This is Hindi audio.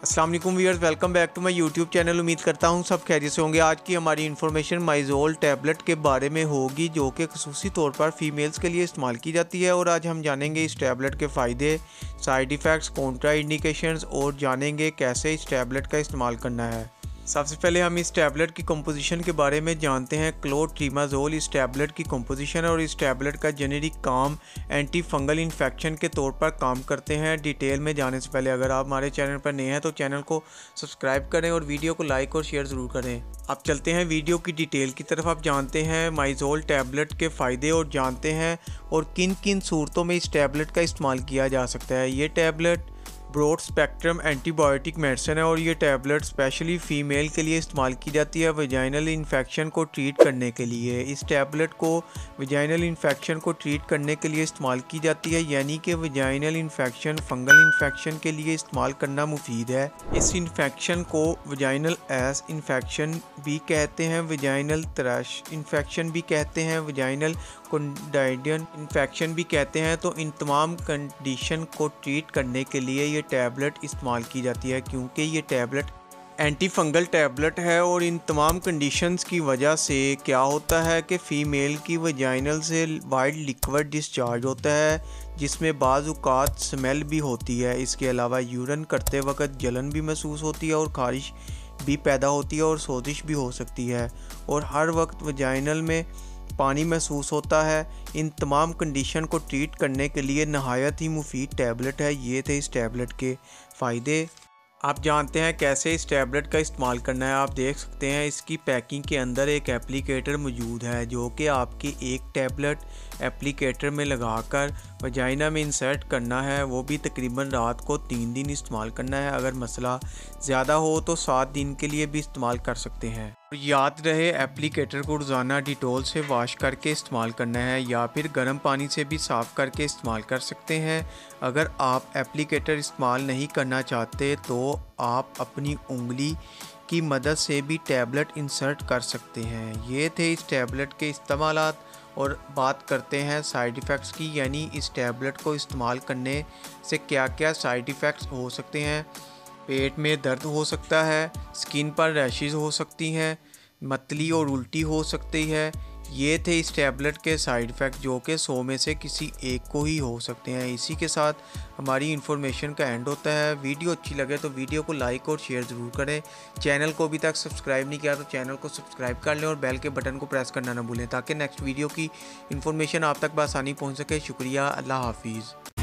अस्सलाम वालेकुम viewers, welcome back to my YouTube channel. उम्मीद करता हूँ सब खैरियत से होंगे। आज की हमारी इन्फॉर्मेशन माइजोल टैबलेट के बारे में होगी, जो कि खुसूसी तौर पर फीमेल्स के लिए इस्तेमाल की जाती है। और आज हम जानेंगे इस टैबलेट के फ़ायदे, साइड इफ़ेक्ट्स, कॉन्ट्रा इंडिकेशंस और जानेंगे कैसे इस टैबलेट का इस्तेमाल करना है। सबसे पहले हम इस टैबलेट की कंपोजिशन के बारे में जानते हैं। क्लोट्रीमाजोल इस टैबलेट की कंपोजिशन और इस टैबलेट का जेनेरिक काम एंटी फंगल इन्फेक्शन के तौर पर काम करते हैं। डिटेल में जाने से पहले अगर आप हमारे चैनल पर नए हैं तो चैनल को सब्सक्राइब करें और वीडियो को लाइक और शेयर ज़रूर करें। अब चलते हैं वीडियो की डिटेल की तरफ। आप जानते हैं माइजोल टैबलेट के फ़ायदे और जानते हैं और किन किन सूरतों में इस टैबलेट का इस्तेमाल किया जा सकता है। ये tablet broad spectrum antibiotic medicine है और ये टैबलेट स्पेशली फ़ीमेल के लिए इस्तेमाल की जाती है वजाइनल इन्फेक्शन को ट्रीट करने के लिए। इस टैबलेट को वजाइनल इन्फेक्शन को ट्रीट करने के लिए इस्तेमाल की जाती है, यानी कि वजाइनल इन्फेक्शन, फंगल इन्फेक्शन के लिए इस्तेमाल करना मुफीद है। इस इन्फेक्शन को वजाइनल एस इन्फेक्शन भी कहते हैं, वजाइनल थ्रश इन्फेक्शन भी कहते हैं, वजाइनल कंडाइडियन इन्फेक्शन भी कहते हैं। तो इन तमाम कंडीशन को ट्रीट करने के लिए ये टैबलेट इस्तेमाल की जाती है, क्योंकि ये टैबलेट एंटी फंगल टैबलेट है। और इन तमाम कंडीशंस की वजह से क्या होता है कि फ़ीमेल की वजाइनल से वाइट लिक्विड डिस्चार्ज होता है, जिसमें बाज़ औक़ात स्मेल भी होती है। इसके अलावा यूरिन करते वक्त जलन भी महसूस होती है और खारिश भी पैदा होती है और सोजिश भी हो सकती है और हर वक्त वजाइनल में पानी महसूस होता है। इन तमाम कंडीशन को ट्रीट करने के लिए नहायत ही मुफीद टैबलेट है। ये थे इस टैबलेट के फ़ायदे। आप जानते हैं कैसे इस टैबलेट का इस्तेमाल करना है। आप देख सकते हैं इसकी पैकिंग के अंदर एक एप्लीकेटर मौजूद है, जो कि आपकी एक टैबलेट एप्लीकेटर में लगाकर वजाइना में इंसर्ट करना है। वो भी तकरीबन रात को 3 दिन इस्तेमाल करना है। अगर मसला ज़्यादा हो तो 7 दिन के लिए भी इस्तेमाल कर सकते हैं। याद रहे, एप्लीकेटर को रोज़ाना डिटॉल से वॉश करके इस्तेमाल करना है या फिर गर्म पानी से भी साफ़ करके इस्तेमाल कर सकते हैं। अगर आप एप्लीकेटर इस्तेमाल नहीं करना चाहते तो आप अपनी उंगली की मदद से भी टैबलेट इंसर्ट कर सकते हैं। ये थे इस टैबलेट के इस्तेमालात। और बात करते हैं साइड इफ़ेक्ट्स की, यानी इस टैबलेट को इस्तेमाल करने से क्या क्या साइड इफ़ेक्ट्स हो सकते हैं। पेट में दर्द हो सकता है, स्किन पर रैशेस हो सकती हैं, मतली और उल्टी हो सकती है। ये थे इस टैबलेट के साइड इफ़ेक्ट, जो कि 100 में से किसी एक को ही हो सकते हैं। इसी के साथ हमारी इन्फॉर्मेशन का एंड होता है। वीडियो अच्छी लगे तो वीडियो को लाइक और शेयर ज़रूर करें। चैनल को अभी तक सब्सक्राइब नहीं किया तो चैनल को सब्सक्राइब कर लें और बेल के बटन को प्रेस करना ना भूलें, ताकि नेक्स्ट वीडियो की इन्फॉर्मेशन आप तक बआसानी पहुँच सके। शुक्रिया, अल्लाह हाफिज़।